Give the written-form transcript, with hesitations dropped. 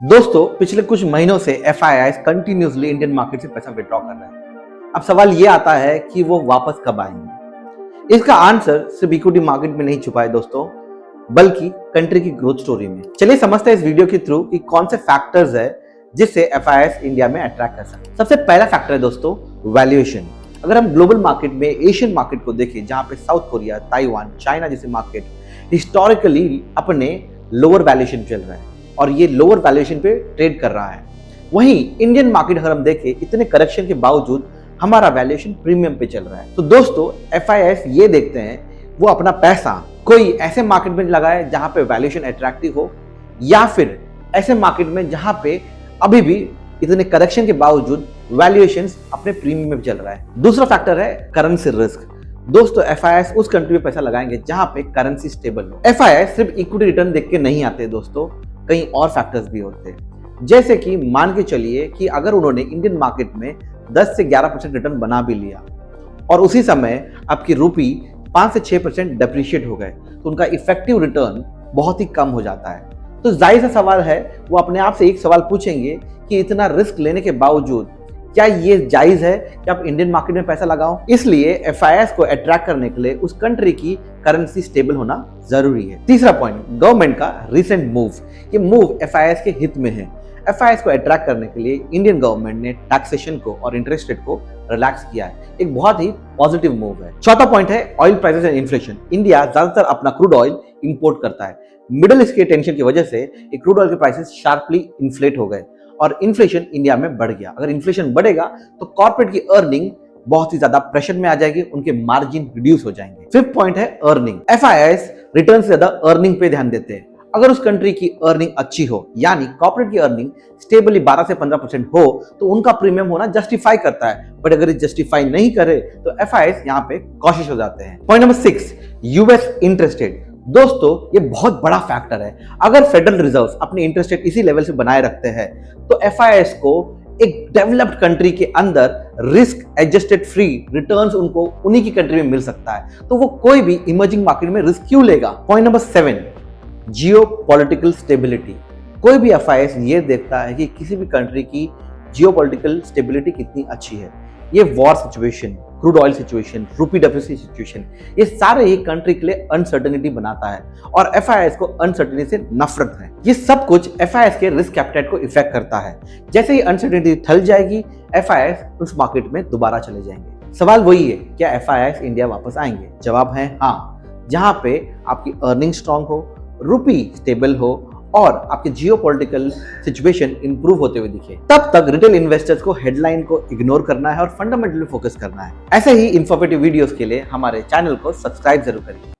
दोस्तों पिछले कुछ महीनों से एफआईआईज कंटिन्यूसली इंडियन मार्केट से पैसा विड्रॉ कर रहे हैं। अब सवाल ये आता है कि वो वापस कब आएंगे। इसका आंसर सिर्फ इक्विटी मार्केट में नहीं छुपा है दोस्तों, बल्कि कंट्री की ग्रोथ स्टोरी में। चलिए समझते हैं इस वीडियो के थ्रू कि कौन से फैक्टर्स है जिससे एफआईआईज इंडिया में अट्रैक्ट कर सकते हैं। सबसे पहला फैक्टर है दोस्तों वैल्यूएशन। अगर हम ग्लोबल मार्केट में एशियन मार्केट को देखें, जहां पे साउथ कोरिया, ताइवान, चाइना जैसे मार्केट हिस्टोरिकली अपने लोअर वैल्यूएशन चल रहे हैं और ये लोअर वैल्यूएशन पे ट्रेड कर रहा है। वहीं इंडियन मार्केट अगर हम देखें, इतने करेक्शन के बावजूद हमारा वैल्यूएशन प्रीमियम पे चल रहा है। तो दोस्तों एफआईआईज ये देखते हैं वो अपना पैसा कोई ऐसे मार्केट में लगाए जहां पे वैल्यूएशन अट्रैक्टिव हो, या फिर ऐसे मार्केट में जहां पे अभी भी इतने करेक्शन के बावजूद वैल्यूएशन अपने प्रीमियम में चल रहा है। दूसरा फैक्टर है करेंसी रिस्क। दोस्तों एफआईआईज उस कंट्री में पैसा लगाएंगे जहां पे करेंसी स्टेबल हो। एफआईआईज सिर्फ इक्विटी रिटर्न देख के नहीं आते दोस्तों, कई और फैक्टर्स भी होते हैं। जैसे कि मान के चलिए कि अगर उन्होंने इंडियन मार्केट में 10 से 11% रिटर्न बना भी लिया और उसी समय आपकी रूपी 5 से 6% डेप्रिशिएट हो गए, तो उनका इफेक्टिव रिटर्न बहुत ही कम हो जाता है। तो जाहिर सा सवाल है, वो अपने आप से एक सवाल पूछेंगे कि इतना रिस्क लेने के बावजूद क्या ये जायज है कि आप इंडियन मार्केट में पैसा लगाओ। इसलिए एफआईआईज को अट्रैक्ट करने के लिए उस कंट्री की करेंसी स्टेबल होना जरूरी है। तीसरा पॉइंट, गवर्नमेंट का रिसेंट मूव। ये मूव एफआईआईज के हित में है। एफआईआईज को अट्रैक्ट करने के लिए इंडियन गवर्नमेंट ने टैक्सेशन को और इंटरेस्ट रेट को रिलैक्स किया है। एक बहुत ही पॉजिटिव मूव है। चौथा पॉइंट है oil prices and inflation. India ज्यादातर अपना क्रूड ऑयल इंपोर्ट करता है। मिडिल ईस्ट के टेंशन की वजह से क्रूड ऑयल के प्राइसेस शार्पली इन्फ्लेट हो गए और इन्फ्लेशन इंडिया में बढ़ गया। अगर इन्फ्लेशन बढ़ेगा तो कॉर्पोरेट की अर्निंग बहुत ही ज्यादा प्रेशर में आ जाएगी, उनके मार्जिन रिड्यूस हो जाएंगे। फिफ्थ पॉइंट है अर्निंग। एफआईआईज रिटर्न से ज्यादा अर्निंग पे ध्यान देते हैं। अगर उस कंट्री की अर्निंग अच्छी हो, यानी कॉर्पोरेट की अर्निंग स्टेबली 12 से 15% हो, तो उनका प्रीमियम होना जस्टिफाई करता है। बट अगर ये जस्टिफाई नहीं करे तो एफआईआईज यहाँ पे कॉशियस हो जाते हैं। Point number 6, US interest rate. दोस्तों ये बहुत बड़ा फैक्टर है। अगर फेडरल रिजर्व अपने इंटरेस्ट रेट इसी लेवल से बनाए रखते हैं तो एफआईआईज को एक डेवलप्ड कंट्री के अंदर रिस्क एडजस्टेड फ्री रिटर्न्स उनको उन्हीं की कंट्री में मिल सकता है। तो वो कोई भी इमर्जिंग मार्केट में रिस्क क्यों लेगा। Point number 7, geopolitical stability. कोई भी एफआईआईज ये देखता है कि किसी भी कंट्री की जियोपॉलिटिकल स्टेबिलिटी कितनी अच्छी है। ये war situation, crude oil situation, रूपी डेप्रिसिएशन सिचुएशन, ये सारे ही कंट्री के लिए अनसर्टेनिटी बनाता है और एफआईआईज को अनसर्टेनिटी से नफरत है। ये सब कुछ एफआईआईज के रिस्क कैपिटल को इफेक्ट करता है। जैसे ही अनसर्टेनिटी टल जाएगी, एफआईआईज उस मार्केट में दोबारा चले जाएंगे। सवाल वही है, क्या एफआईआईज इंडिया वापस आएंगे? जवाब है हाँ, जहां पे आपकी अर्निंग स्ट्रांग हो, रूपी स्टेबल हो और आपके जियोपॉलिटिकल सिचुएशन इंप्रूव होते हुए दिखे। तब तक रिटेल इन्वेस्टर्स को हेडलाइन को इग्नोर करना है और फंडामेंटली फोकस करना है। ऐसे ही इंफॉर्मेटिव वीडियोस के लिए हमारे चैनल को सब्सक्राइब जरूर करिए।